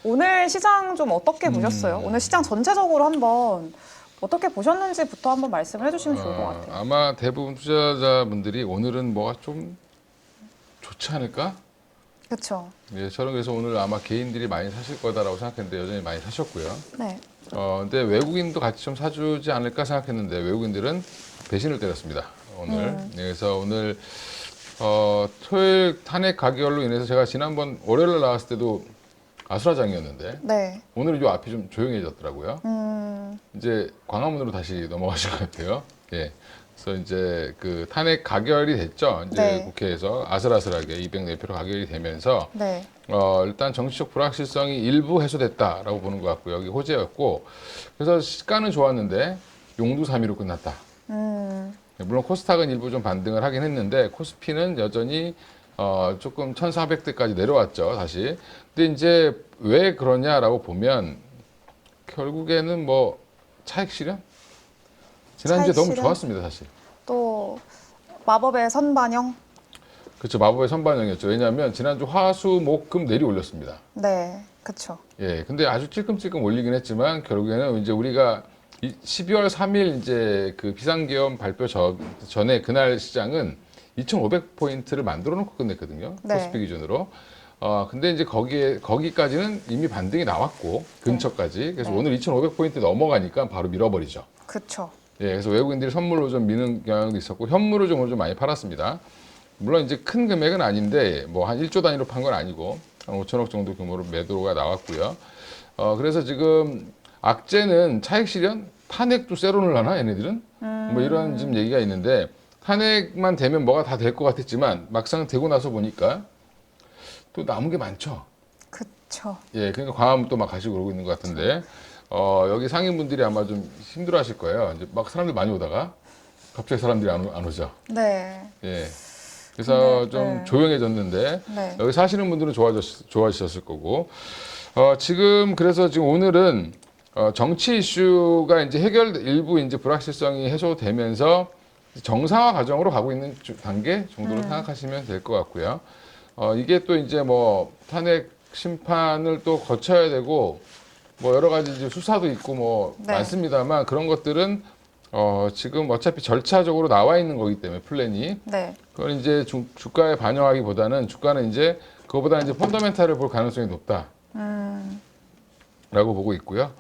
오늘 시장 좀 어떻게 보셨어요? 오늘 시장 전체적으로 한번 어떻게 보셨는지부터 한번 말씀을 해주시면 좋을 것 같아요. 아마 대부분 투자자분들이 오늘은 뭐가 좀 좋지 않을까? 그렇죠. 예, 저는 그래서 오늘 아마 개인들이 많이 사실 거다라고 생각했는데 여전히 많이 사셨고요. 네. 근데 외국인도 같이 좀 사주지 않을까 생각했는데 외국인들은 배신을 때렸습니다. 오늘. 예, 그래서 오늘 토요일 탄핵 가결로 인해서 제가 지난번 월요일에 나왔을 때도 아수라장이었는데 네. 오늘은 요 앞이 좀 조용해졌더라고요. 이제 광화문으로 다시 넘어가신 것 같아요. 예. 그래서 이제 그 탄핵 가결이 됐죠. 이제 네. 국회에서 아슬아슬하게 204표로 가결이 되면서 네. 일단 정치적 불확실성이 일부 해소됐다라고 보는 것 같고요. 여기 호재였고 그래서 시가는 좋았는데 용두사미로 끝났다. 물론 코스닥은 일부 좀 반등을 하긴 했는데 코스피는 여전히 조금 1,400대까지 내려왔죠, 다시. 근데 이제 왜 그러냐라고 보면 결국에는 뭐 차익 실현? 지난주에 차익 너무 실현? 좋았습니다, 사실. 또 마법의 선반영? 그렇죠. 마법의 선반영이었죠. 왜냐하면 지난주 화수, 목, 금 내리 올렸습니다. 네. 그렇죠. 예, 근데 아주 찔끔찔끔 올리긴 했지만 결국에는 이제 우리가 12월 3일 이제 그 비상계엄 발표 전에 그날 시장은 2,500포인트를 만들어 놓고 끝냈거든요. 네. 코스피 기준으로. 근데 이제 거기까지는 이미 반등이 나왔고 근처까지. 그래서 네. 오늘 2,500포인트 넘어가니까 바로 밀어버리죠. 그렇죠. 예, 그래서 외국인들이 선물로 좀 미는 경향도 있었고 현물을 좀 오늘 좀 많이 팔았습니다. 물론 이제 큰 금액은 아닌데 뭐 한 1조 단위로 판 건 아니고 한 5천억 정도 규모로 매도가 나왔고요. 그래서 지금 악재는 차익 실현, 탄핵도 세론을 하나 얘네들은 뭐 이런 지금 얘기가 있는데 탄핵만 되면 뭐가 다 될 것 같았지만 막상 되고 나서 보니까 또 남은 게 많죠. 그렇죠. 예, 그러니까 광화문 또 막 가시고 그러고 있는 것 같은데 여기 상인분들이 아마 좀 힘들어하실 거예요. 이제 막 사람들 많이 오다가 갑자기 사람들이 안 오죠. 네. 예. 그래서 근데, 좀 네. 조용해졌는데 네. 여기 사시는 분들은 좋아지셨을 거고 지금 그래서 지금 오늘은 정치 이슈가 이제 일부 이제 불확실성이 해소되면서 정상화 과정으로 가고 있는 단계 정도로 생각하시면 될 것 같고요. 이게 또 이제 뭐 탄핵 심판을 또 거쳐야 되고 뭐 여러 가지 이제 수사도 있고 뭐 네. 많습니다만 그런 것들은 지금 어차피 절차적으로 나와 있는 거기 때문에 플랜이 네. 그건 이제 주가에 반영하기보다는 주가는 이제 그거보다는 이제 펀더멘탈을 볼 가능성이 높다. 라고 보고 있고요.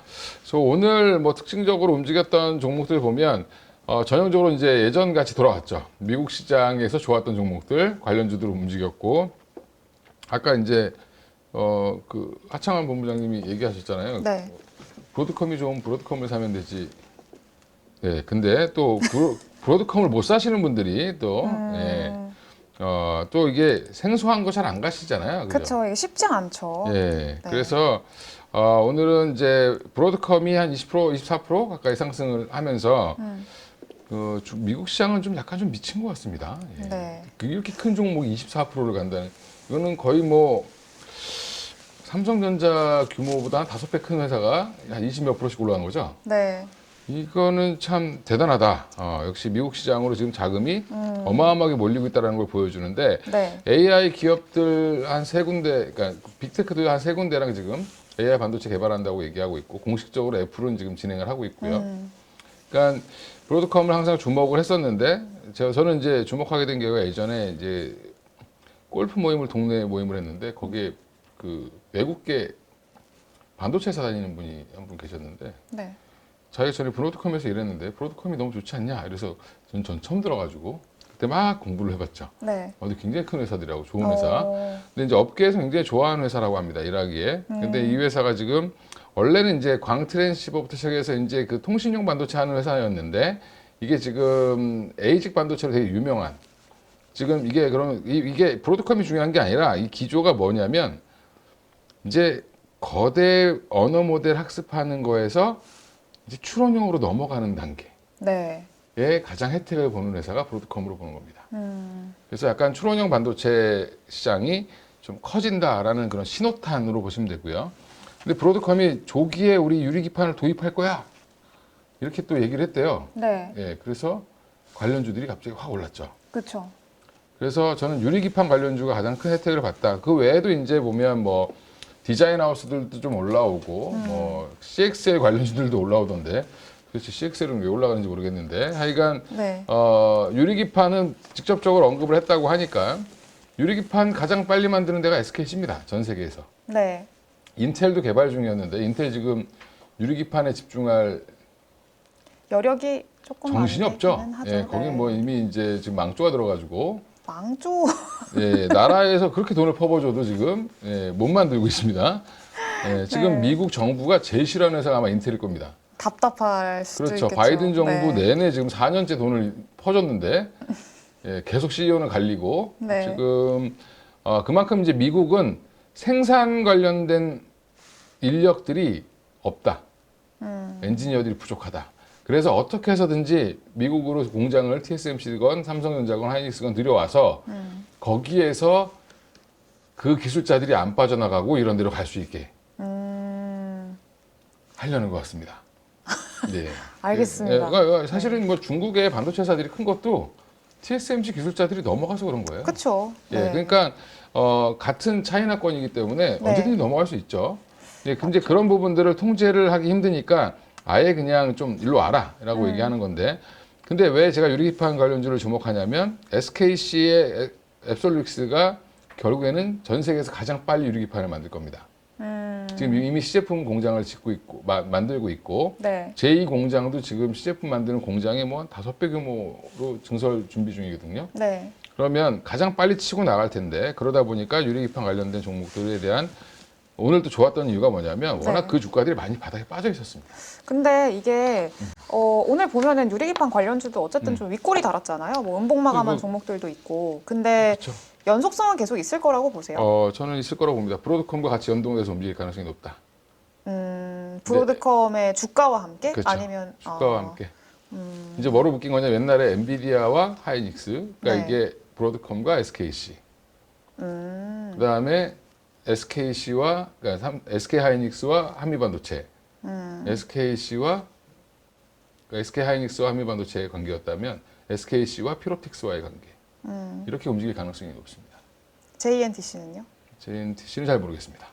그래서 오늘 뭐 특징적으로 움직였던 종목들 보면 전형적으로 이제 예전 같이 돌아왔죠. 미국 시장에서 좋았던 종목들 관련주들 움직였고 아까 이제 그 하창환 본부장님이 얘기하셨잖아요. 네. 브로드컴이 좋으면 브로드컴을 사면 되지. 네, 근데 또 브로드컴을 못 사시는 분들이 또 예, 또 이게 생소한 거 잘 안 가시잖아요. 그죠? 그렇죠. 이게 쉽지 않죠. 예. 네. 그래서 오늘은 이제 브로드컴이 한 20%, 24% 가까이 상승을 하면서 미국 시장은 좀 약간 좀 미친 것 같습니다. 예. 네. 이렇게 큰 종목이 24%를 간다는 이거는 거의 뭐 삼성전자 규모보다 한 5배 큰 회사가 한 20 몇 프로씩 올라간 거죠. 네. 이거는 참 대단하다. 역시 미국 시장으로 지금 자금이 어마어마하게 몰리고 있다는 걸 보여주는데 네. AI 기업들 한 세 군데, 그러니까 빅테크들 한 세 군데랑 지금 AI 반도체 개발한다고 얘기하고 있고 공식적으로 애플은 지금 진행을 하고 있고요. 그러니까 브로드컴을 항상 주목을 했었는데 저는 이제 주목하게 된 계기가 예전에 이제 골프 모임을 동네 모임을 했는데 거기에 그 외국계 반도체 회사 다니는 분이 한 분 계셨는데 네. 자기가 전에 브로드컴에서 일했는데 브로드컴이 너무 좋지 않냐 이래서 전 처음 들어가지고 그때 막 공부를 해봤죠. 네. 근데 굉장히 큰 회사들이라고 좋은 회사. 어, 근데 이제 업계에서 굉장히 좋아하는 회사라고 합니다. 일하기에. 근데 이 회사가 지금 원래는 이제 광트랜시버부터 시작해서 이제 그 통신용 반도체 하는 회사였는데 이게 지금 에이직 반도체로 되게 유명한. 지금 이게 그러면 이게 브로드컴이 중요한 게 아니라 이 기조가 뭐냐면 이제 거대 언어 모델 학습하는 거에서 이제 추론형으로 넘어가는 단계에 네. 가장 혜택을 보는 회사가 브로드컴으로 보는 겁니다. 그래서 약간 추론형 반도체 시장이 좀 커진다라는 그런 신호탄으로 보시면 되고요. 근데 브로드컴이 조기에 우리 유리기판을 도입할 거야. 이렇게 또 얘기를 했대요. 네. 예, 그래서 관련주들이 갑자기 확 올랐죠. 그렇죠. 그래서 저는 유리기판 관련주가 가장 큰 혜택을 봤다. 그 외에도 이제 보면 뭐 디자인 하우스들도 좀 올라오고 뭐 CXL 관련주들도 올라오던데 도대체 CXL은 왜 올라가는지 모르겠는데 하여간 네. 유리기판은 직접적으로 언급을 했다고 하니까 유리기판 가장 빨리 만드는 데가 SKC입니다. 전 세계에서. 네. 인텔도 개발 중이었는데 인텔 지금 유리기판에 집중할 여력이 조금 정신이 많이 없죠. 되기는 하죠. 예, 거기 네. 뭐 이미 이제 지금 망조가 들어가지고 망조. 예, 나라에서 그렇게 돈을 퍼부어줘도 지금 예, 못 만들고 있습니다. 예, 지금 네. 미국 정부가 제일 싫어하는 회사가 아마 인텔일 겁니다. 답답할 수도 그렇죠. 있겠죠. 바이든 정부 네. 내내 지금 4년째 돈을 퍼줬는데 예, 계속 CEO는 갈리고 네. 지금 그만큼 이제 미국은 생산 관련된 인력들이 없다. 엔지니어들이 부족하다. 그래서 어떻게 해서든지 미국으로 공장을 TSMC건 삼성전자건 하이닉스건 들여와서 거기에서 그 기술자들이 안 빠져나가고 이런 데로 갈 수 있게 하려는 것 같습니다. 네. 알겠습니다. 그러니까 사실은 뭐 중국의 반도체 회사들이 큰 것도 TSMC 기술자들이 넘어가서 그런 거예요. 그렇죠. 예, 그러니까 같은 차이나권이기 때문에 네. 언제든지 넘어갈 수 있죠. 예, 근데 그런 부분들을 통제를 하기 힘드니까 아예 그냥 좀 일로 와라라고 얘기하는 건데, 근데 왜 제가 유리기판 관련주를 주목하냐면 SKC의 앱솔루엑스가 결국에는 전 세계에서 가장 빨리 유리기판을 만들 겁니다. 지금 이미 시제품 공장을 짓고 있고 만들고 있고 네. 제2공장도 지금 시제품 만드는 공장이 뭐 한 5배 규모로 증설 준비 중이거든요. 네. 그러면 가장 빨리 치고 나갈 텐데 그러다 보니까 유리기판 관련된 종목들에 대한 오늘도 좋았던 이유가 뭐냐면 워낙 네. 그 주가들이 많이 바닥에 빠져 있었습니다. 근데 이게 오늘 보면은 유리기판 관련주도 어쨌든 좀 윗골이 달았잖아요. 뭐 음봉마감한 그리고- 종목들도 있고. 근데 그렇죠. 연속성은 계속 있을 거라고 보세요. 저는 있을 거라고 봅니다. 브로드컴과 같이 연동돼서 움직일 가능성이 높다. 브로드컴의 주가와 함께 그렇죠. 아니면 주가와 함께. 이제 뭐로 묶인 거냐면 옛날에 엔비디아와 하이닉스, 그러니까 네. 이게 브로드컴과 SKC. 그다음에 SKC와 그러니까 SK 하이닉스와 한미반도체. SKC와 그러니까 SK 하이닉스와 한미반도체의 관계였다면 SKC와 피로텍스와의 관계. 이렇게 움직일 가능성이 높습니다. JNTC는요? JNTC는 잘 모르겠습니다.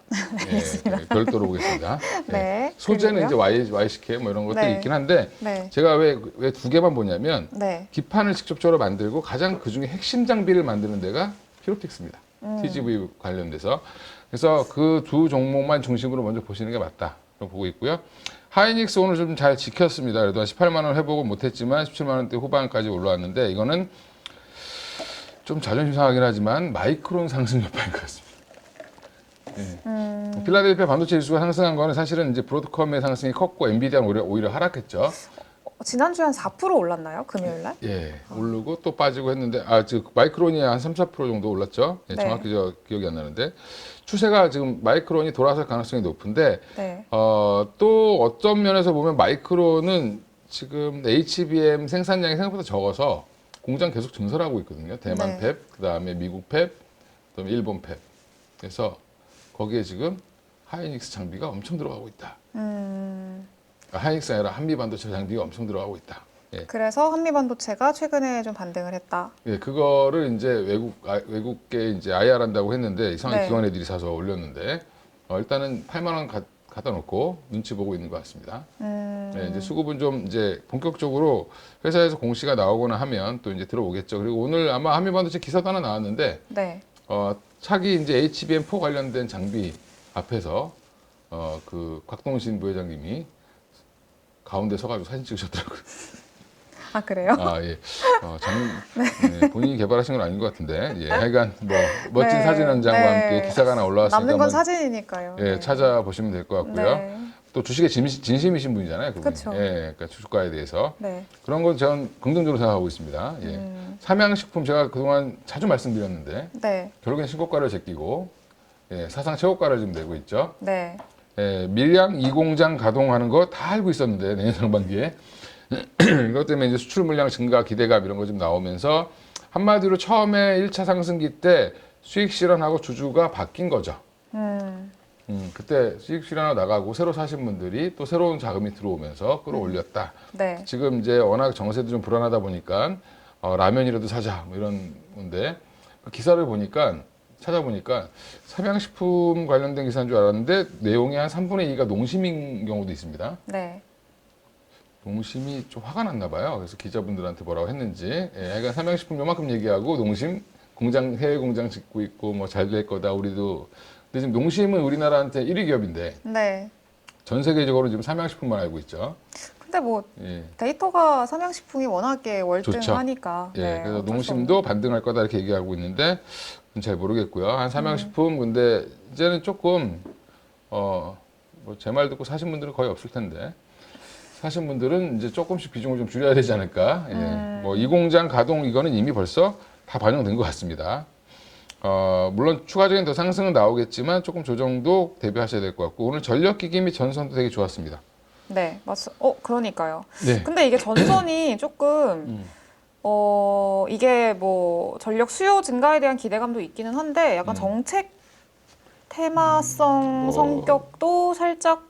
네, 별도로 보겠습니다. 네. 소재는 그리고요? 이제 YCK 뭐 이런 것들이 네. 있긴 한데 네. 제가 왜 두 개만 보냐면 네. 기판을 직접적으로 만들고 가장 그 중에 핵심 장비를 만드는 데가 피로텍스입니다. TGV 관련돼서. 그래서 그 두 종목만 중심으로 먼저 보시는 게 맞다. 보고 있고요. 하이닉스 오늘 좀 잘 지켰습니다. 그래도 한 18만 원 회복은 못했지만 17만 원대 후반까지 올라왔는데 이거는 좀 자존심 상하긴 하지만 마이크론 상승 여파인 것 같습니다. 네. 필라델피아 반도체 지수가 상승한 거는 사실은 이제 브로드컴의 상승이 컸고 엔비디아는 오히려 하락했죠. 지난주에 한 4% 올랐나요? 금요일 날? 예, 오르고 또 빠지고 했는데 마이크론이 한 3, 4% 정도 올랐죠. 예, 네. 정확히 저 기억이 안 나는데 추세가 지금 마이크론이 돌아설 가능성이 높은데 네. 또 어떤 면에서 보면 마이크론은 지금 HBM 생산량이 생각보다 적어서 공장 계속 증설하고 있거든요. 대만 네. 팹, 그다음에 미국 팹, 그다음에 일본 팹. 그래서 거기에 지금 하이닉스 장비가 엄청 들어가고 있다. 하이닉스가 아니라 한미반도체 장비가 엄청 들어가고 있다. 예. 그래서 한미반도체가 최근에 좀 반등을 했다. 예, 그거를 이제 외국계 이제 IR 한다고 했는데 이상한 네. 기관 애들이 사서 올렸는데 일단은 8만 원 갖다 놓고 눈치 보고 있는 것 같습니다. 예, 이제 수급은 좀 이제 본격적으로 회사에서 공시가 나오거나 하면 또 이제 들어오겠죠. 그리고 오늘 아마 한미반도체 기사도 하나 나왔는데 네. 차기 이제 HBM4 관련된 장비 앞에서 그 곽동신 부회장님이 가운데 서가지고 사진 찍으셨더라고요. 아, 그래요? 아, 예. 네, 본인이 개발하신 건 아닌 것 같은데, 예. 하여간 뭐 멋진 네, 사진 한 장과 네. 함께 기사가 하나 올라왔으니까 남는 건 한번, 사진이니까요. 예, 네. 찾아보시면 될 것 같고요. 네. 또 주식에 진심이신 분이잖아요, 그분이. 그쵸. 예, 그러니까 주가에 대해서 네. 그런 건 저는 긍정적으로 생각하고 있습니다. 예. 삼양식품 제가 그동안 자주 말씀드렸는데 네. 결국엔 신고가를 제끼고 예, 사상 최고가를 지금 내고 있죠. 네. 예, 밀양 2공장 가동하는 거 다 알고 있었는데 내년 상반기에 이것 때문에 이제 수출 물량 증가 기대감 이런 거 좀 나오면서 한마디로 처음에 1차 상승기 때 수익 실현하고 주주가 바뀐 거죠. 그때 수익 실현하고 나가고 새로 사신 분들이 또 새로운 자금이 들어오면서 끌어올렸다. 네. 지금 이제 워낙 정세도 좀 불안하다 보니까 라면이라도 사자 뭐 이런 건데 그 기사를 보니까 찾아보니까 삼양식품 관련된 기사인 줄 알았는데 내용의 한 3분의 2가 농심인 경우도 있습니다. 네. 농심이 좀 화가 났나 봐요. 그래서 기자분들한테 뭐라고 했는지. 예, 하여간 삼양식품 요만큼 얘기하고 농심 공장 해외 공장 짓고 있고 뭐 잘 될 거다 우리도. 근데 지금 농심은 우리나라한테 1위 기업인데 네. 전 세계적으로 지금 삼양식품만 알고 있죠. 근데 뭐 예. 데이터가 삼양식품이 워낙에 월등하니까. 예, 네, 그래서 어쩔 수 농심도 반등할 거다 이렇게 얘기하고 있는데 잘 모르겠고요. 한 삼양식품 근데 이제는 조금 뭐 제 말 듣고 사신 분들은 거의 없을 텐데 사신 분들은 이제 조금씩 비중을 좀 줄여야 되지 않을까. 예. 뭐 이 공장 가동 이거는 이미 벌써 다 반영된 것 같습니다. 물론 추가적인 더 상승은 나오겠지만 조금 조정도 대비하셔야 될 것 같고 오늘 전력기기 및 전선도 되게 좋았습니다. 네, 그러니까요. 네. 근데 이게 전선이 조금 이게 뭐 전력 수요 증가에 대한 기대감도 있기는 한데 약간 정책 테마성 성격도 살짝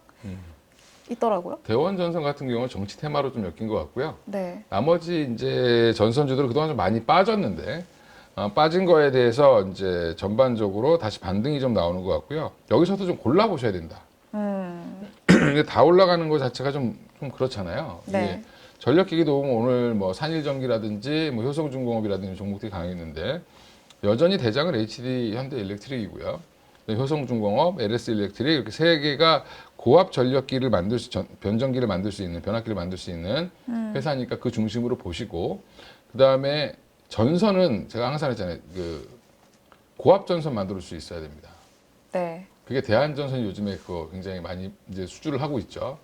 있더라고요. 대원 전선 같은 경우는 정치 테마로 좀 엮인 것 같고요. 네. 나머지 이제 전선주들은 그동안 좀 많이 빠졌는데 빠진 거에 대해서 이제 전반적으로 다시 반등이 좀 나오는 것 같고요. 여기서도 좀 골라 보셔야 된다. 이게 다 올라가는 것 자체가 좀 그렇잖아요. 네. 이게 전력기기도 오늘 뭐 산일전기라든지 뭐 효성중공업이라든지 종목들이 강했는데 여전히 대장은 HD 현대일렉트릭이고요. 효성중공업, LS일렉트릭 이렇게 세 개가 고압 전력기를 변전기를 만들 수 있는 변압기를 만들 수 있는 회사니까 그 중심으로 보시고 그 다음에 전선은 제가 항상 했잖아요. 그 고압 전선 만들 수 있어야 됩니다. 네. 그게 대한전선이 요즘에 그거 굉장히 많이 이제 수주를 하고 있죠.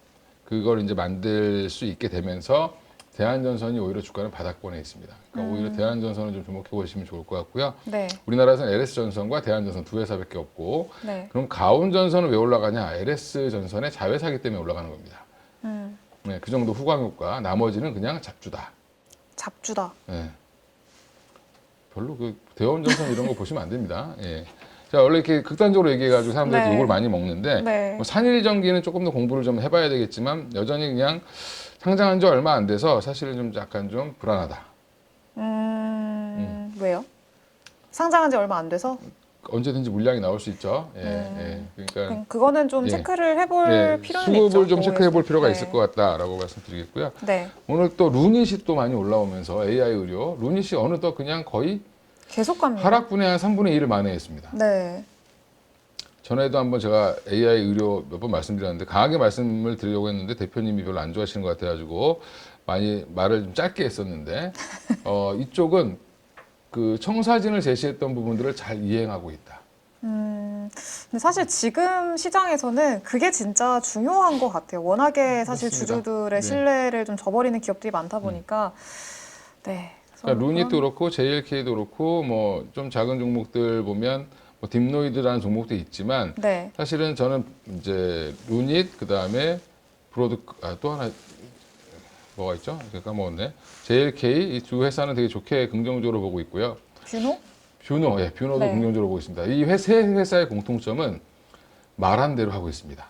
그걸 이제 만들 수 있게 되면서 대한전선이 오히려 주가는 바닥권에 있습니다. 그러니까 오히려 대한전선을 좀 주목해 보시면 좋을 것 같고요. 네. 우리나라에서는 LS전선과 대한전선 두 회사밖에 없고 네. 그럼 가온전선은 왜 올라가냐? LS전선의 자회사기 때문에 올라가는 겁니다. 네, 그 정도 후광 효과. 나머지는 그냥 잡주다. 잡주다. 네. 별로 그 대원전선 이런 거 보시면 안 됩니다. 예. 자, 원래 이렇게 극단적으로 얘기해가지고 사람들이 네. 욕을 많이 먹는데 네. 뭐 산일전기는 조금 더 공부를 좀 해봐야 되겠지만 여전히 그냥 상장한 지 얼마 안 돼서 사실은 좀 약간 좀 불안하다. 왜요? 상장한 지 얼마 안 돼서? 언제든지 물량이 나올 수 있죠. 예, 예. 그러니까 그거는 좀 예. 체크를 해볼 예, 필요는 있죠. 수급을 좀 체크해 볼 필요가 네. 있을 것 같다라고 말씀드리겠고요. 네. 오늘 또 루닛이 또 많이 올라오면서 AI 의료, 루닛이 어느덧 그냥 거의 계속 갑니다. 하락분의 한 3분의 1을 만회했습니다. 네. 전에도 한번 제가 AI 의료 몇 번 말씀드렸는데 강하게 말씀을 드리려고 했는데 대표님이 별로 안 좋아하시는 것 같아가지고 많이 말을 좀 짧게 했었는데 이쪽은 그 청사진을 제시했던 부분들을 잘 이행하고 있다. 근데 사실 지금 시장에서는 그게 진짜 중요한 것 같아요. 워낙에 사실 그렇습니다. 주주들의 네. 신뢰를 좀 저버리는 기업들이 많다 보니까 네. 그러니까 루닛도 그렇고 JLK도 그렇고 뭐 좀 작은 종목들 보면 뭐 딥노이드라는 종목도 있지만 네. 사실은 저는 이제 루닛 그 다음에 브로드 또 하나 뭐가 있죠? 제가 까먹었네. JLK 이 두 회사는 되게 좋게 긍정적으로 보고 있고요. 뷰노? 뷰노, 예, 뷰노도 네. 긍정적으로 보고 있습니다. 이 세 회사의 공통점은 말한 대로 하고 있습니다.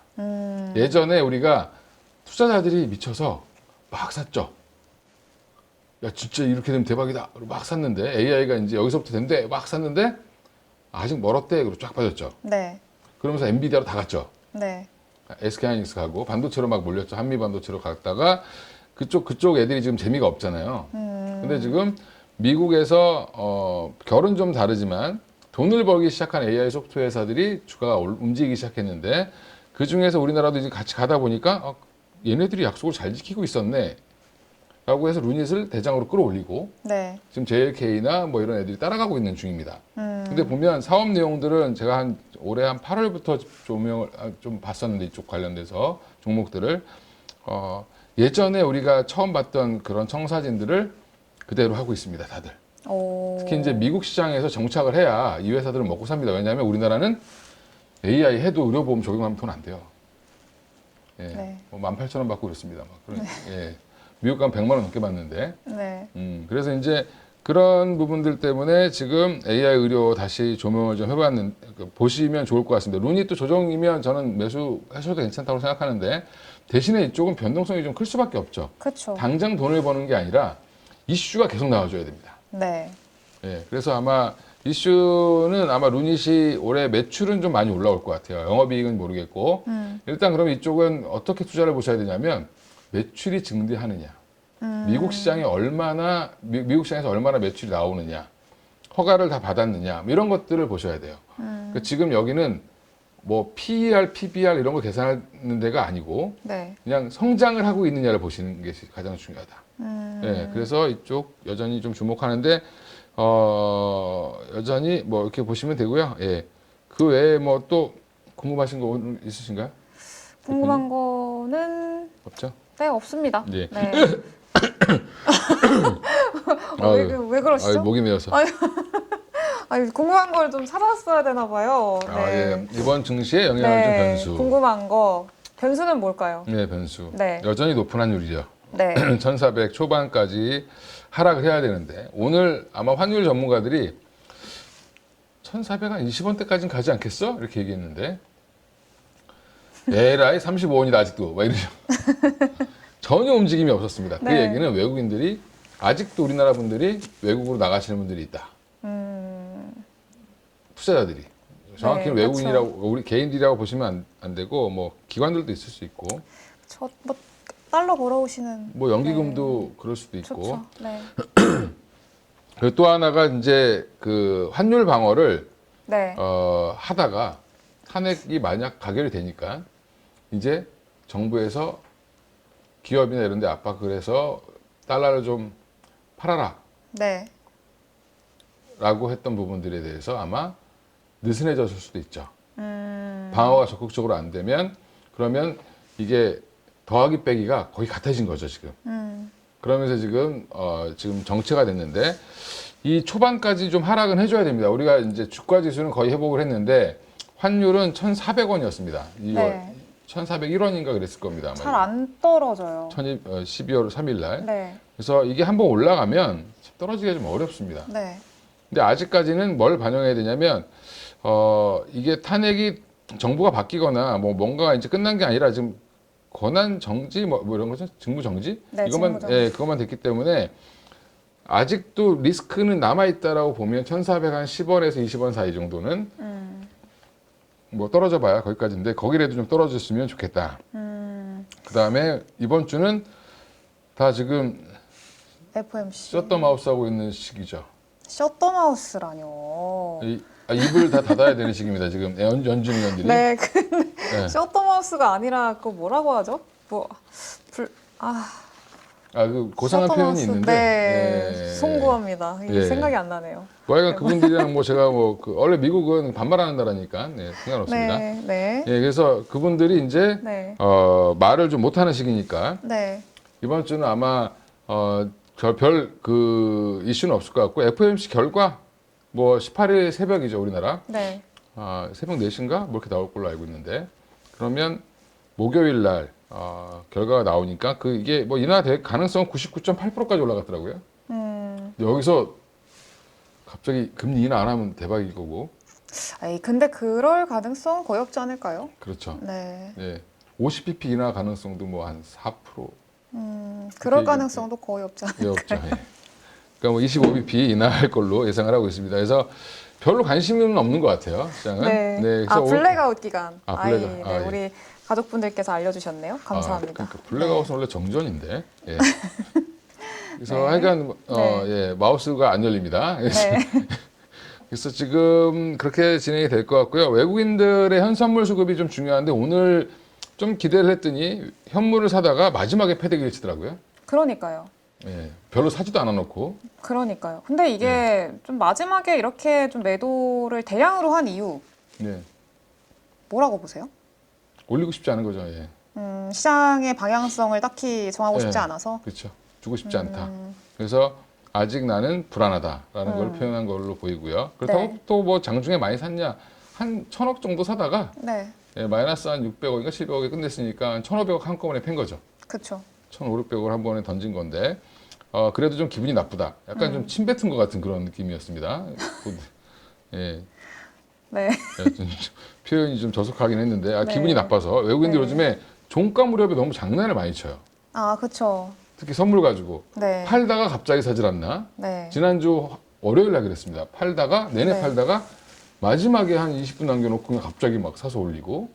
예전에 우리가 투자자들이 미쳐서 막 샀죠. 야, 진짜 이렇게 되면 대박이다. 그리고 막 샀는데 AI가 이제 여기서부터 된대. 막 샀는데 아직 멀었대. 그리고 쫙 빠졌죠. 네. 그러면서 엔비디아로 다 갔죠. 네. SK하이닉스 가고 반도체로 막 몰렸죠. 한미 반도체로 갔다가 그쪽 애들이 지금 재미가 없잖아요. 근데 지금 미국에서 결은 좀 다르지만 돈을 벌기 시작한 AI 소프트웨어 회사들이 주가가 움직이기 시작했는데 그 중에서 우리나라도 이제 같이 가다 보니까 얘네들이 약속을 잘 지키고 있었네. 라고 해서 루닛을 대장으로 끌어올리고 네. 지금 JLK나 뭐 이런 애들이 따라가고 있는 중입니다. 근데 보면 사업 내용들은 제가 올해 한 8월부터 조명을 좀 봤었는데 이쪽 관련돼서 종목들을 예전에 우리가 처음 봤던 그런 청사진들을 그대로 하고 있습니다, 다들. 특히 이제 미국 시장에서 정착을 해야 이 회사들은 먹고 삽니다. 왜냐하면 우리나라는 AI 해도 의료보험 적용하면 돈 안 돼요. 예, 네. 뭐 18,000원 받고 그렇습니다. 예. 미국 가면 100만 원 넘게 받는데. 네. 그래서 이제 그런 부분들 때문에 지금 AI 의료 다시 조명을 좀 해봤는데 보시면 좋을 것 같습니다. 루닛도 조정이면 저는 매수하셔도 괜찮다고 생각하는데 대신에 이쪽은 변동성이 좀 클 수밖에 없죠. 그렇죠. 당장 돈을 버는 게 아니라 이슈가 계속 나와줘야 됩니다. 네. 예, 그래서 아마 이슈는 아마 루닛이 올해 매출은 좀 많이 올라올 것 같아요. 영업이익은 모르겠고 일단 그럼 이쪽은 어떻게 투자를 보셔야 되냐면 매출이 증대하느냐, 미국 시장에 얼마나 미국 시장에서 얼마나 매출이 나오느냐, 허가를 다 받았느냐 뭐 이런 것들을 보셔야 돼요. 그러니까 지금 여기는 뭐 PER, PBR 이런 거 계산하는 데가 아니고 네. 그냥 성장을 하고 있느냐를 보시는 게 가장 중요하다. 네, 그래서 이쪽 여전히 좀 주목하는데 여전히 뭐 이렇게 보시면 되고요. 예, 그 외에 뭐 또 궁금하신 거 오늘 있으신가요? 궁금한 거는 없죠? 네, 없습니다. 예. 네. 아유, 왜 그러시죠? 아유, 목이 메어서. 아니, 궁금한 걸 좀 찾았어야 되나 봐요. 네. 아, 예. 이번 증시에 영향을 준 네, 변수. 궁금한 거. 변수는 뭘까요? 네, 변수. 네. 여전히 높은 환율이죠. 네. 1400 초반까지 하락을 해야 되는데 오늘 아마 환율 전문가들이 1420원대까지는 가지 않겠어? 이렇게 얘기했는데 에라이 35원이다 아직도 막 이러죠. 전혀 움직임이 없었습니다. 그 네. 얘기는 외국인들이 아직도 우리나라 분들이 외국으로 나가시는 분들이 있다. 투자자들이 정확히는 네, 외국인이라고 우리 개인들이라고 보시면 안 되고 뭐 기관들도 있을 수 있고 저 뭐 달러 벌어오시는 뭐 연기금도 그럴 수도 있고 좋죠. 네. 그리고 또 하나가 이제 그 환율 방어를 네. 하다가 탄핵이 만약 가결이 되니까 이제 정부에서 기업이나 이런 데 압박을 해서 달러를 좀 팔아라 네. 라고 했던 부분들에 대해서 아마 느슨해졌을 수도 있죠. 방어가 적극적으로 안 되면 그러면 이게 더하기 빼기가 거의 같아진 거죠 지금. 그러면서 지금 정체가 됐는데 이 초반까지 좀 하락은 해줘야 됩니다. 우리가 이제 주가 지수는 거의 회복을 했는데 환율은 1,400원이었습니다. 2월 네. 1,401원인가 그랬을 겁니다. 잘 안 떨어져요. 12월 3일 날. 네. 그래서 이게 한번 올라가면 떨어지기가 좀 어렵습니다. 네. 근데 아직까지는 뭘 반영해야 되냐면 이게 탄핵이 정부가 바뀌거나 뭐 뭔가 이제 끝난 게 아니라 지금 권한 정지 뭐 이런 거죠, 직무 정지 네, 이것만 직무 정지. 예, 그것만 됐기 때문에 아직도 리스크는 남아 있다라고 보면 1,410원에서 20원 사이 정도는 뭐 떨어져 봐야 거기까지인데 거기라도 좀 떨어졌으면 좋겠다. 그 다음에 이번 주는 다 지금 FMC. 셧더마우스 하고 있는 시기죠. 셔터마우스라뇨. 입을 다 닫아야 되는 시기입니다. 지금 연준 의원들이. 네, 근데 네. 셔터마우스가 아니라 그거 뭐라고 하죠? 그 고상한 표현이 셔터마우스. 있는데. 네, 예. 송구합니다. 이게 예. 생각이 안 나네요. 뭐 하여간 그분들이랑 뭐 제가 원래 미국은 반말하는 나라니까 네, 상관없습니다. 네, 네, 예, 그래서 그분들이 이제 네, 말을 좀 못하는 시기니까 네, 이번 주는 아마 별 그 이슈는 없을 것 같고 FOMC 결과 뭐 18일 새벽이죠 우리나라. 네. 새벽 4시인가 뭐 이렇게 나올 걸로 알고 있는데 그러면 목요일 날 결과가 나오니까 이게 뭐 인하될 가능성은 99.8%까지 올라갔더라고요. 여기서 갑자기 금리 인하 안 하면 대박일 거고. 아이, 근데 그럴 가능성 거의 없지 않을까요? 그렇죠. 네. 예. 50pp 인하 가능성도 뭐 한 4%. 그럴 얘기- 가능성도 거의 없지 않을까요? 없죠. 예. 그러니까 뭐 25bp 인하할 걸로 예상을 하고 있습니다. 그래서 별로 관심은 없는 것 같아요. 시장은. 네. 그래서 블랙아웃 기간. 블랙아웃. 네. 예. 우리 가족분들께서 알려주셨네요. 감사합니다. 그러니까 블랙아웃은 원래 정전인데. 예. 그래서 네. 하여간 예, 마우스가 안 열립니다. 네. 그래서 지금 그렇게 진행이 될 것 같고요. 외국인들의 현선물 수급이 좀 중요한데 오늘 좀 기대를 했더니 현물을 사다가 마지막에 패대기를 치더라고요. 그러니까요. 예, 별로 사지도 않아 놓고. 그러니까요. 근데 이게 좀 마지막에 이렇게 좀 매도를 대량으로 한 이유 네. 뭐라고 보세요? 올리고 싶지 않은 거죠. 예. 시장의 방향성을 딱히 정하고 싶지 네. 않아서. 그렇죠. 주고 싶지 않다. 그래서 아직 나는 불안하다라는 걸 표현한 걸로 보이고요. 그렇다고 네. 또 뭐 장중에 많이 샀냐? 한 1,000억 정도 사다가 네, 예, 마이너스 한 600억인가 700억에 끝냈으니까 한 1,500억 한꺼번에 팬 거죠. 그렇죠. 1,500억을 한 번에 던진 건데 그래도 좀 기분이 나쁘다. 약간 좀 침뱉은 것 같은 그런 느낌이었습니다. 예, 네, 좀 표현이 좀 저속하긴 했는데 네. 기분이 나빠서 외국인들 네. 요즘에 종가 무렵에 너무 장난을 많이 쳐요. 그렇죠. 특히 선물 가지고 네, 팔다가 갑자기 사질 않나? 네, 지난주 월요일 날 그랬습니다. 팔다가 내내 네. 팔다가 마지막에 한 20분 남겨놓고 그냥 갑자기 막 사서 올리고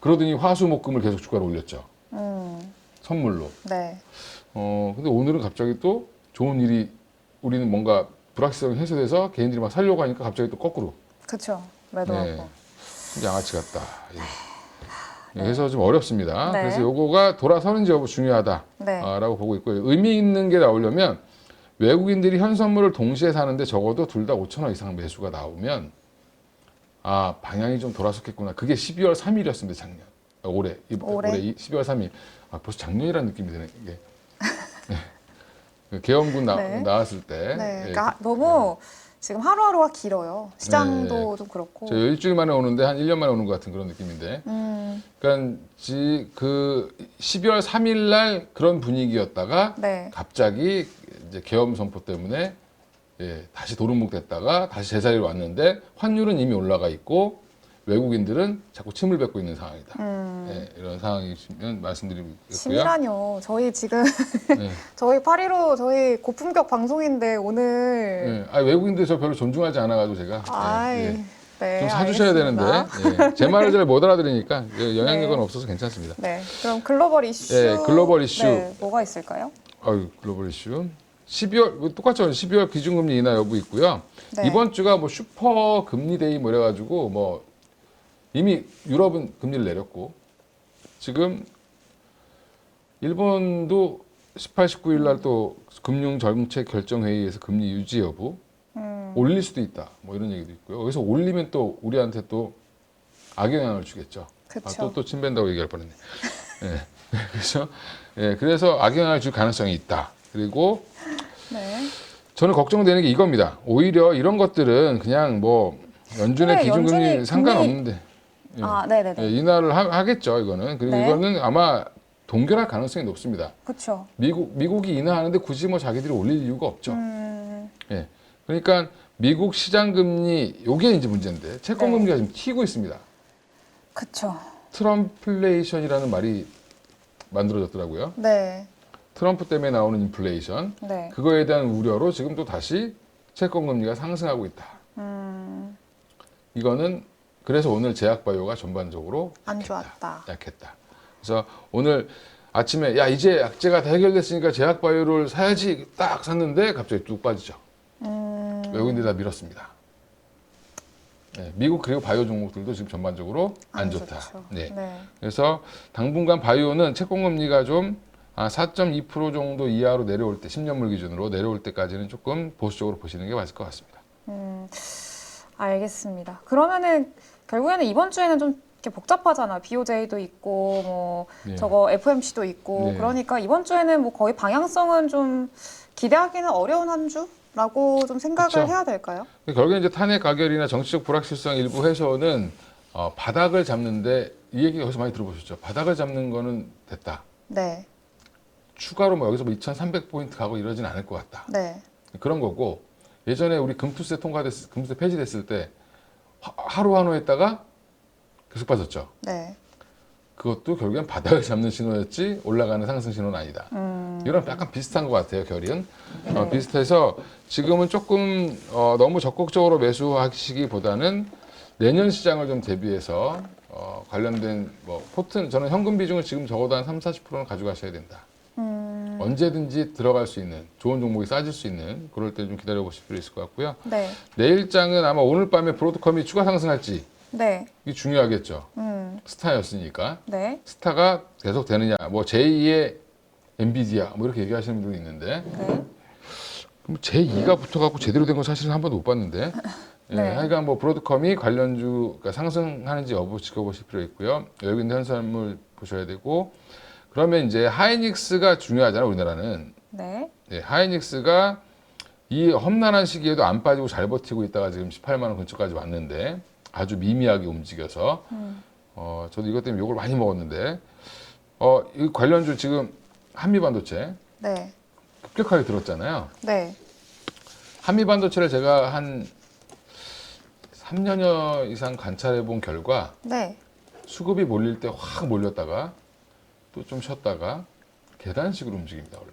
그러더니 화수목금을 계속 주가를 올렸죠. 선물로. 네. 근데 오늘은 갑자기 또 좋은 일이 우리는 뭔가 불확실성이 해소돼서 개인들이 막 살려고 하니까 갑자기 또 거꾸로. 그쵸. 매도하고. 네. 양아치 같다. 예. 그래서 좀 어렵습니다. 네. 그래서 요거가 돌아서는지 여부 중요하다라고 네. 보고 있고요. 의미 있는 게 나오려면 외국인들이 현 선물을 동시에 사는데 적어도 둘 다 5천 원 이상 매수가 나오면 아 방향이 좀 돌아섰겠구나. 그게 12월 3일이었습니다. 작년. 올해. 올해? 12월 3일. 아 벌써 작년이라는 느낌이 드네. 이게. 네. 계엄군 네. 나왔을 때. 네. 예. 그러니까 너무 지금 하루하루가 길어요. 시장도 좀 그렇고. 저 일주일 만에 오는데 한 1년 만에 오는 것 같은 그런 느낌인데. 그러니까 그 12월 3일 날 그런 분위기였다가 네. 갑자기 이제 계엄 선포 때문에 다시 도루묵 됐다가 다시 제자리로 왔는데 환율은 이미 올라가 있고 외국인들은 자꾸 침을 뱉고 있는 상황이다. 이런 상황이시면 말씀드리겠고요. 심이라뇨. 저희 지금 네. 저희 8.15 저희 고품격 방송인데 오늘 외국인들 저 별로 존중하지 않아가지고 제가 아이, 네, 좀 사주셔야 알겠습니다. 되는데 제 말을 잘 못 알아들으니까 영향력은 없어서 괜찮습니다. 네. 그럼 글로벌 이슈. 글로벌 이슈. 네, 뭐가 있을까요? 글로벌 이슈. 12월 똑같죠. 12월 기준금리 인하 여부 있고요. 네. 이번 주가 뭐 슈퍼 금리 데이 뭐 이래가지고 뭐 이미 유럽은 금리를 내렸고 지금 일본도 18, 19일 날 또 금융 정책 결정 회의에서 금리 유지 여부 올릴 수도 있다. 뭐 이런 얘기도 있고요. 여기서 올리면 또 우리한테 또 악영향을 주겠죠. 그쵸. 또 침뱉는다고 얘기할 뻔했네. 그래서 그래서 악영향을 줄 가능성이 있다. 그리고 네. 저는 걱정되는 게 이겁니다. 오히려 이런 것들은 그냥 뭐 연준의 그래, 기준금리 연준이 상관없는데 아, 네네네. 인하를 하겠죠. 이거는 그리고 네. 이거는 아마 동결할 가능성이 높습니다. 그쵸. 미국이 인하하는데 굳이 뭐 자기들이 올릴 이유가 없죠. 그러니까 미국 시장 금리 요게 이제 문제인데 채권 네. 금리가 지금 튀고 있습니다. 그쵸. 트럼플레이션이라는 말이 만들어졌더라고요. 네. 트럼프 때문에 나오는 인플레이션. 네. 그거에 대한 우려로 지금 또 다시 채권 금리가 상승하고 있다. 이거는 그래서 오늘 제약바이오가 전반적으로 안 좋았다. 약했다. 그래서 오늘 아침에 야 이제 약재가 다 해결됐으니까 제약바이오를 사야지 딱 샀는데 갑자기 뚝 빠지죠. 외국인들이 다 밀었습니다. 미국 그리고 바이오 종목들도 지금 전반적으로 안 좋다. 좋죠. 네. 네. 그래서 당분간 바이오는 채권금리가 좀 4.2% 정도 이하로 내려올 때, 10년물 기준으로 내려올 때까지는 조금 보수적으로 보시는 게 맞을 것 같습니다. 알겠습니다. 그러면은 결국에는 이번 주에는 좀 이렇게 복잡하잖아. BOJ도 있고 뭐 네. 저거 FOMC도 있고 네. 그러니까 이번 주에는 뭐 거의 방향성은 좀 기대하기는 어려운 한 주라고 좀 생각을 그쵸. 해야 될까요? 결국에 이제 탄핵 가결이나 정치적 불확실성 일부 해소는 바닥을 잡는데 이 얘기 여기서 많이 들어보셨죠? 바닥을 잡는 거는 됐다. 네. 추가로 뭐 여기서 뭐 2,300포인트 가고 이러진 않을 것 같다. 네. 그런 거고 예전에 우리 금투세 금투세 폐지됐을 때 하루 한호 했다가 계속 빠졌죠. 네. 그것도 결국엔 바닥을 잡는 신호였지 올라가는 상승 신호는 아니다. 이런 약간 비슷한 것 같아요. 결의는 비슷해서 지금은 조금 너무 적극적으로 매수하시기보다는 내년 시장을 좀 대비해서 관련된 뭐 포트 저는 현금 비중을 지금 적어도 한 30-40%는 가져가셔야 된다. 언제든지 들어갈 수 있는 좋은 종목이 싸질 수 있는 그럴 때 좀 기다려 보실 필요 있을 것 같고요. 네. 내일장은 아마 오늘 밤에 브로드컴이 추가 상승할지 네. 이게 중요하겠죠. 스타였으니까 네. 스타가 계속 되느냐 뭐 제2의 엔비디아 뭐 이렇게 얘기하시는 분들이 있는데 네. 그럼 제2가 붙어갖고 제대로 된 건 사실은 한 번도 못 봤는데 네. 하여간 뭐 브로드컴이 관련주 그러니까 상승하는지 여부 지켜보실 필요 있고요. 외국인 현상물 보셔야 되고 그러면 이제 하이닉스가 중요하잖아요. 우리나라는 네. 하이닉스가 이 험난한 시기에도 안 빠지고 잘 버티고 있다가 지금 18만 원 근처까지 왔는데 아주 미미하게 움직여서 저도 이것 때문에 욕을 많이 먹었는데 이 관련주 지금 한미반도체 네. 급격하게 들었잖아요. 네. 한미반도체를 제가 한 3년여 이상 관찰해 본 결과 네. 수급이 몰릴 때 확 몰렸다가 또 좀 쉬었다가 계단식으로 움직입니다 원래.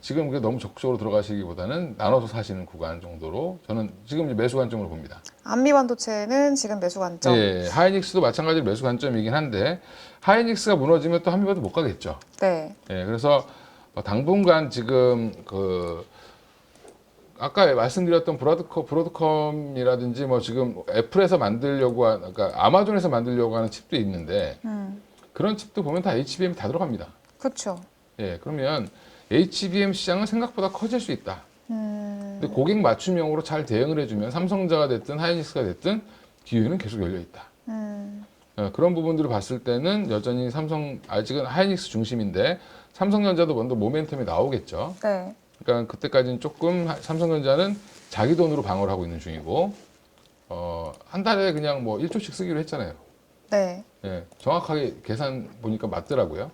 지금 그게 너무 적극적으로 들어가시기보다는 나눠서 사시는 구간 정도로 저는 지금 이제 매수 관점으로 봅니다. 한미반도체는 지금 매수 관점. 예, 하이닉스도 마찬가지로 매수 관점이긴 한데 하이닉스가 무너지면 또 한미반도 못 가겠죠. 네. 예, 그래서 당분간 지금 아까 말씀드렸던 브로드컴이라든지 뭐 지금 애플에서 만들려고 그러니까 아마존에서 만들려고 하는 칩도 있는데 그런 칩도 보면 다 HBM이 다 들어갑니다. 그렇죠. 예, 그러면 HBM 시장은 생각보다 커질 수 있다. 근데 고객 맞춤형으로 잘 대응을 해주면 삼성전자가 됐든 하이닉스가 됐든 기회는 계속 열려 있다. 그런 부분들을 봤을 때는 여전히 아직은 하이닉스 중심인데 삼성전자도 먼저 모멘텀이 나오겠죠. 네. 그러니까 그때까지는 조금 삼성전자는 자기 돈으로 방어를 하고 있는 중이고 한 달에 그냥 뭐 1조씩 쓰기로 했잖아요. 네. 예, 정확하게 계산 보니까 맞더라고요.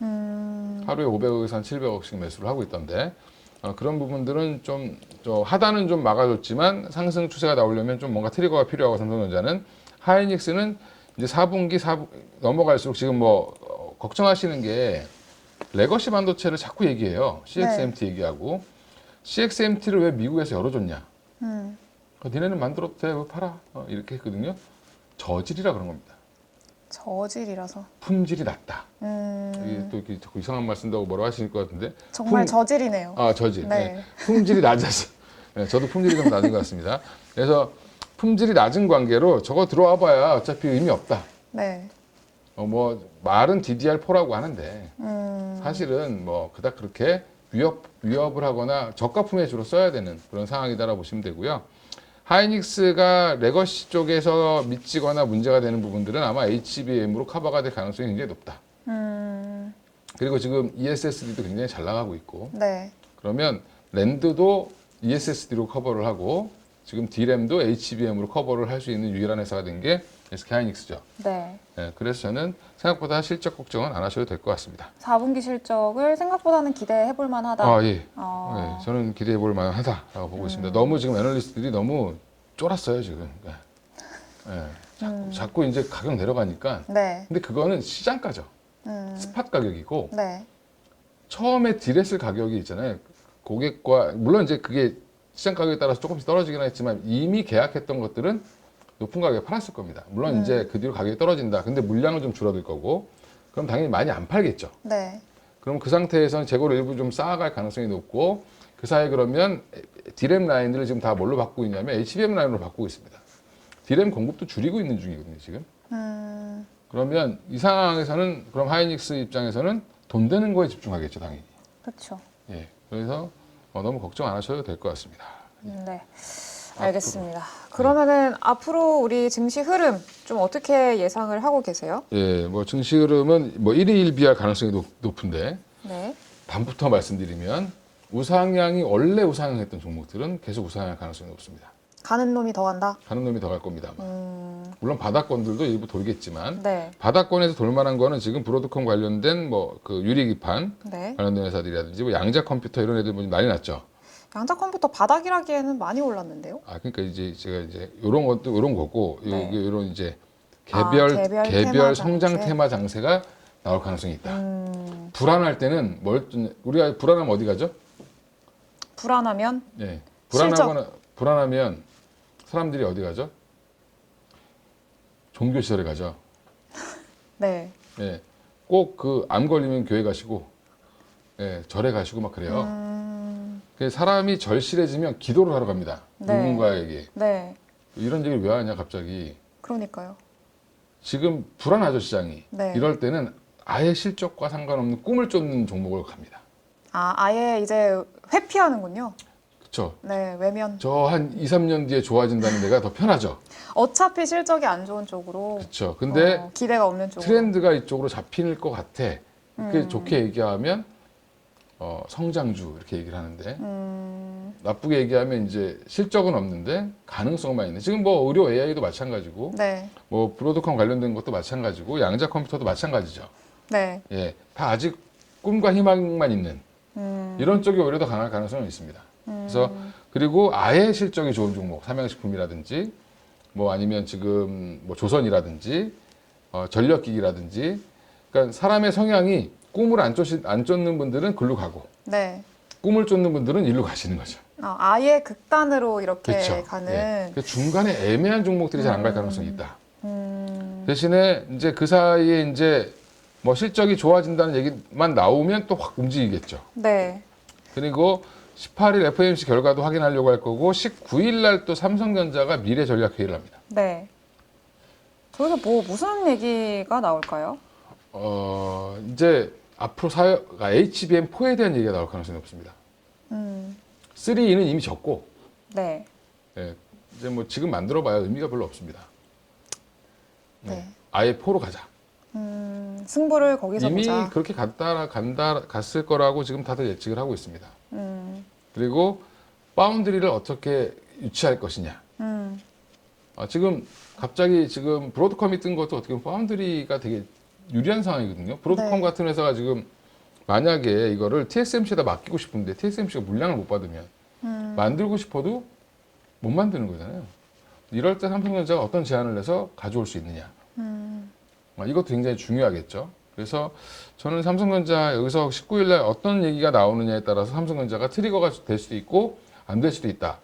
하루에 500억에서 한 700억씩 매수를 하고 있던데 그런 부분들은 좀 하단은 좀 막아줬지만 상승 추세가 나오려면 좀 뭔가 트리거가 필요하고 삼성전자는 하이닉스는 이제 4분기 넘어갈수록 지금 뭐 걱정하시는 게 레거시 반도체를 자꾸 얘기해요. CXMT 얘기하고 CXMT를 왜 미국에서 열어줬냐? 니네는 만들어도 돼, 왜 팔아? 이렇게 했거든요. 저질이라 그런 겁니다. 저질이라서. 품질이 낮다. 이게 또 이렇게 자꾸 이상한 말 쓴다고 뭐라고 하실 것 같은데. 정말 저질이네요. 저질. 네. 네. 품질이 낮아서. 네, 저도 품질이 좀 낮은 것 같습니다. 그래서 품질이 낮은 관계로 저거 들어와 봐야 어차피 의미 없다. 네. 뭐 말은 DDR4라고 하는데 사실은 뭐 그닥 그렇게 위협을 하거나 저가품에 주로 써야 되는 그런 상황이다라고 보시면 되고요. 하이닉스가 레거시 쪽에서 미치거나 문제가 되는 부분들은 아마 HBM으로 커버가 될 가능성이 굉장히 높다. 그리고 지금 ESSD도 굉장히 잘 나가고 있고 네. 그러면 랜드도 ESSD로 커버를 하고 지금 D램도 HBM으로 커버를 할 수 있는 유일한 회사가 된 게 SK 하이닉스죠. 네. 네, 그래서 저는 생각보다 실적 걱정은 안 하셔도 될 것 같습니다. 4분기 실적을 생각보다는 기대해 볼 만하다. 예. 네, 저는 기대해 볼 만하다라고 보고 있습니다. 너무 지금 애널리스트들이 너무 쫄았어요, 지금. 네. 자꾸 이제 가격 내려가니까. 네. 근데 그거는 시장가죠. 스팟 가격이고 네. 처음에 딜했을 가격이 있잖아요. 고객과 물론 이제 그게 시장 가격에 따라서 조금씩 떨어지긴 했지만 이미 계약했던 것들은 높은 가격에 팔았을 겁니다. 물론 이제 그 뒤로 가격이 떨어진다. 근데 물량은 좀 줄어들 거고 그럼 당연히 많이 안 팔겠죠. 네. 그럼 그 상태에서는 재고를 일부 좀 쌓아갈 가능성이 높고 그 사이에 그러면 D램 라인들을 지금 다 뭘로 바꾸고 있냐면 HBM 라인으로 바꾸고 있습니다. D램 공급도 줄이고 있는 중이거든요, 지금. 그러면 이 상황에서는 그럼 하이닉스 입장에서는 돈 되는 거에 집중하겠죠, 당연히. 그렇죠. 예. 그래서 너무 걱정 안 하셔도 될 것 같습니다. 네. 알겠습니다. 그러면은 앞으로 우리 증시 흐름 좀 어떻게 예상을 하고 계세요? 예, 뭐 증시 흐름은 뭐 1위 1비할 가능성이 높은데 네. 단부터 말씀드리면 우상향이 원래 우상향했던 종목들은 계속 우상향할 가능성이 높습니다. 가는 놈이 더 간다? 가는 놈이 더 갈 겁니다. 아마. 물론 바닥권들도 일부 돌겠지만 네. 바닥권에서 돌만한 거는 지금 브로드컴 관련된 뭐 그 유리기판 네. 관련된 회사들이라든지 뭐 양자 컴퓨터 이런 애들 뭐 난리 났죠. 양자 컴퓨터 바닥이라기에는 많이 올랐는데요. 그러니까 이제 제가 이제 이런 것도 이런 거고 네. 이런 이제 개별 개별 테마 성장 장세? 테마 장세가 나올 가능성이 있다. 불안할 때는 우리가 불안하면 어디 가죠? 불안하면 예. 실적. 불안하면 사람들이 어디 가죠? 종교 시설에 가죠. 네. 예. 꼭 그 암 걸리면 교회 가시고 예, 절에 가시고 막 그래요. 그 사람이 절실해지면 기도를 하러 갑니다. 네. 누군가에게. 네. 이런 얘기를 왜 하냐 갑자기. 그러니까요. 지금 불안하죠 시장이. 네. 이럴 때는 아예 실적과 상관없는 꿈을 쫓는 종목을 갑니다. 아예 이제 회피하는군요. 그렇죠. 네, 외면. 저 한 2, 3년 뒤에 좋아진다는 데가 더 편하죠. 어차피 실적이 안 좋은 쪽으로. 그렇죠. 근데 기대가 없는 쪽으로. 트렌드가 이쪽으로 잡힐 것 같아. 이렇게 좋게 얘기하면 성장주 이렇게 얘기를 하는데 나쁘게 얘기하면 이제 실적은 없는데 가능성만 있는. 지금 뭐 의료 AI도 마찬가지고 네. 뭐 브로드컴 관련된 것도 마찬가지고 양자 컴퓨터도 마찬가지죠. 네. 예, 다 아직 꿈과 희망만 있는 이런 쪽이 오히려 더 강할 가능성은 있습니다. 그래서 그리고 아예 실적이 좋은 종목, 삼양식품이라든지 뭐 아니면 지금 뭐 조선이라든지 전력기기라든지, 그러니까 사람의 성향이 꿈을 안 쫓는 분들은 글로 가고 네. 꿈을 쫓는 분들은 일로 가시는 거죠. 아예 극단으로 이렇게 그렇죠. 가는. 예. 그 중간에 애매한 종목들이 잘 안 갈 가능성이 있다. 대신에 이제 그 사이에 이제 뭐 실적이 좋아진다는 얘기만 나오면 또 확 움직이겠죠. 네. 그리고 18일 FOMC 결과도 확인하려고 할 거고 19일 날 또 삼성전자가 미래 전략 회의를 합니다. 네. 저기서 뭐 무슨 얘기가 나올까요? 이제 앞으로 HBM4에 대한 얘기가 나올 가능성이 높습니다. 3E는 이미 졌고, 네. 예, 이제 뭐 지금 만들어봐야 의미가 별로 없습니다. 네. 아예 4로 가자. 승부를 거기서 이미 보자. 그렇게 갔을 거라고 지금 다들 예측을 하고 있습니다. 그리고 바운드리를 어떻게 유치할 것이냐. 지금 갑자기 지금 브로드컴이 뜬 것도 어떻게 보면 파운드리가 되게 유리한 상황이거든요. 브로드컴 네. 같은 회사가 지금 만약에 이거를 TSMC에다 맡기고 싶은데 TSMC가 물량을 못 받으면 만들고 싶어도 못 만드는 거잖아요. 이럴 때 삼성전자가 어떤 제안을 해서 가져올 수 있느냐. 이것도 굉장히 중요하겠죠. 그래서 저는 삼성전자 여기서 19일 날 어떤 얘기가 나오느냐에 따라서 삼성전자가 트리거가 될 수도 있고 안 될 수도 있다.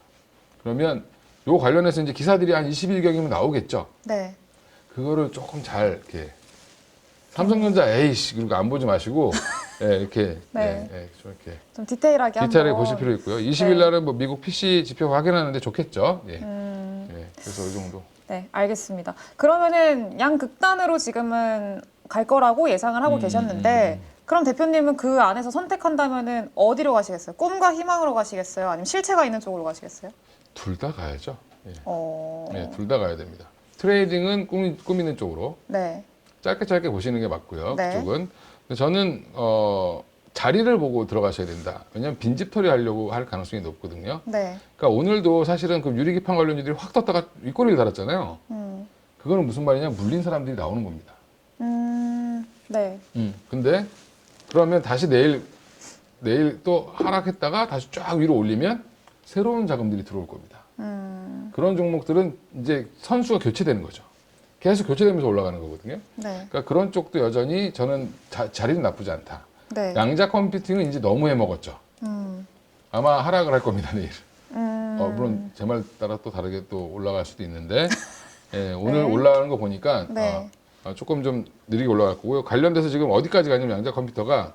그러면 요 관련해서 이제 기사들이 한 20일경이면 나오겠죠. 네. 그거를 조금 잘 이렇게 삼성전자 에이씨 그리고 안 보지 마시고 예, 이렇게 네. 좀 이렇게 좀 디테일하게 디테일하게 한번. 보실 필요 있고요. 20일 날은 뭐 미국 PC 지표 확인하는데 좋겠죠. 예. 그래서 이 정도. 네, 알겠습니다. 그러면은 양극단으로 지금은 갈 거라고 예상을 하고 계셨는데 그럼 대표님은 그 안에서 선택한다면은 어디로 가시겠어요? 꿈과 희망으로 가시겠어요? 아니면 실체가 있는 쪽으로 가시겠어요? 둘 다 가야죠. 예. 네. 둘 다 가야 됩니다. 트레이딩은 꾸미는 쪽으로 네. 짧게 보시는 게 맞고요. 네. 그쪽은. 근데 저는 자리를 보고 들어가셔야 된다. 왜냐하면 빈집털이 하려고 할 가능성이 높거든요. 네. 그러니까 오늘도 사실은 그 유리기판 관련주들이 확 떴다가 윗꼬리를 달았잖아요. 그거는 무슨 말이냐? 물린 사람들이 나오는 겁니다. 네. 근데 그러면 다시 내일 또 하락했다가 다시 쫙 위로 올리면 새로운 자금들이 들어올 겁니다. 그런 종목들은 이제 선수가 교체되는 거죠. 계속 교체되면서 올라가는 거거든요. 네. 그러니까 그런 쪽도 여전히 저는 자리는 나쁘지 않다. 네. 양자 컴퓨팅은 이제 너무 해먹었죠. 아마 하락을 할 겁니다, 내일. 물론 제 말 따라 또 다르게 또 올라갈 수도 있는데 예, 오늘 네. 올라가는 거 보니까 네. 조금 좀 느리게 올라갈 거고요. 관련돼서 지금 어디까지 가냐면 양자 컴퓨터가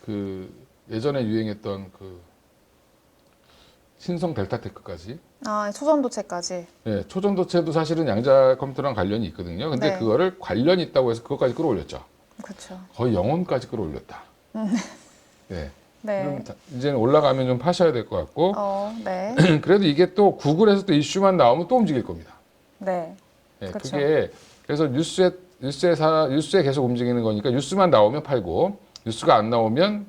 그 예전에 유행했던 그 신성 델타테크까지 초전도체까지. 예, 초전도체도 사실은 양자 컴퓨터랑 관련이 있거든요. 근데 네. 그거를 관련이 있다고 해서 그것까지 끌어올렸죠. 그렇죠. 거의 영혼까지 끌어올렸다. 예. 네. 그럼 이제는 올라가면 좀 파셔야 될 것 같고 네. 그래도 이게 또 구글에서 또 이슈만 나오면 또 움직일 겁니다. 네. 예, 그렇죠. 그게 그래서 뉴스에 계속 움직이는 거니까 뉴스만 나오면 팔고 뉴스가 안 나오면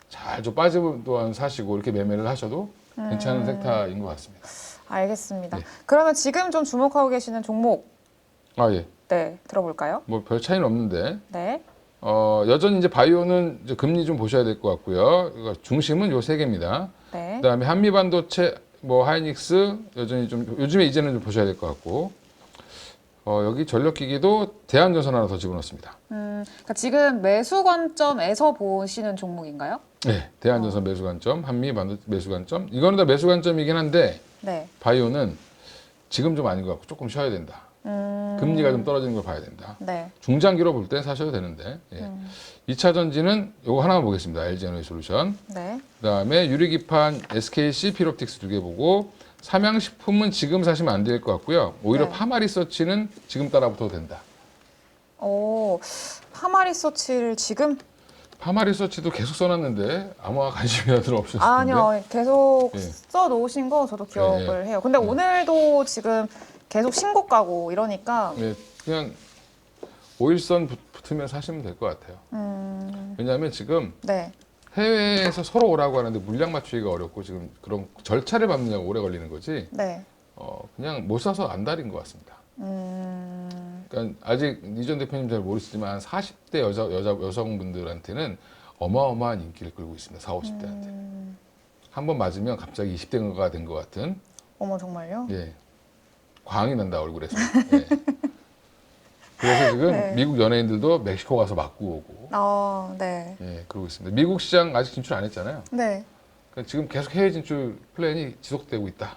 잘 좀 빠지면 또한 사시고 이렇게 매매를 하셔도 괜찮은 섹터인 것 같습니다. 알겠습니다. 네. 그러면 지금 좀 주목하고 계시는 종목 예. 네, 들어볼까요? 뭐 별 차이는 없는데 네. 여전히 이제 바이오는 이제 금리 좀 보셔야 될 것 같고요. 그러니까 중심은 요 세 개입니다. 네. 그다음에 한미반도체, 뭐 하이닉스 여전히 좀 요즘에 이제는 좀 보셔야 될 것 같고 여기 전력기기도 대한전선 하나 더 집어넣습니다. 그러니까 지금 매수 관점에서 보시는 종목인가요? 네, 대한전선 매수 관점, 한미반도체 매수 관점. 이거는 다 매수 관점이긴 한데 네. 바이오는 지금 좀 아닌 것 같고 조금 쉬어야 된다. 금리가 좀 떨어지는 걸 봐야 된다. 네. 중장기로 볼 때 사셔도 되는데. 예. 2차 전지는 요거 하나만 보겠습니다. LG 에너지솔루션. 네. 그다음에 유리기판 SKC 피롭틱스 2개 보고 삼양식품은 지금 사시면 안 될 것 같고요. 오히려 네. 파마리서치는 지금 따라붙어도 된다. 파마리서치를 지금? 파마리서치도 계속 써놨는데 아마 관심이 다들 없으실 텐데. 아니요. 계속 예. 써놓으신 거 저도 기억을 해요. 근데 오늘도 지금 계속 신고가고 이러니까 네, 그냥 5일선 붙으면 사시면 될 것 같아요. 왜냐하면 지금 네. 해외에서 서로 오라고 하는데 물량 맞추기가 어렵고 지금 그런 절차를 밟느냐고 오래 걸리는 거지. 네. 그냥 못 사서 안달인 것 같습니다. 그러니까 아직 이전 대표님 잘 모르시지만 40대 여성분들한테는 어마어마한 인기를 끌고 있습니다. 40, 50대한테. 한 번 맞으면 갑자기 20대가 된 것 같은. 어머 정말요? 예. 광이 난다 얼굴에서. 예. 그래서 지금 네. 미국 연예인들도 멕시코 가서 맞고 오고 네. 예, 그러고 있습니다. 미국 시장 아직 진출 안 했잖아요. 네. 그러니까 지금 계속 해외 진출 플랜이 지속되고 있다.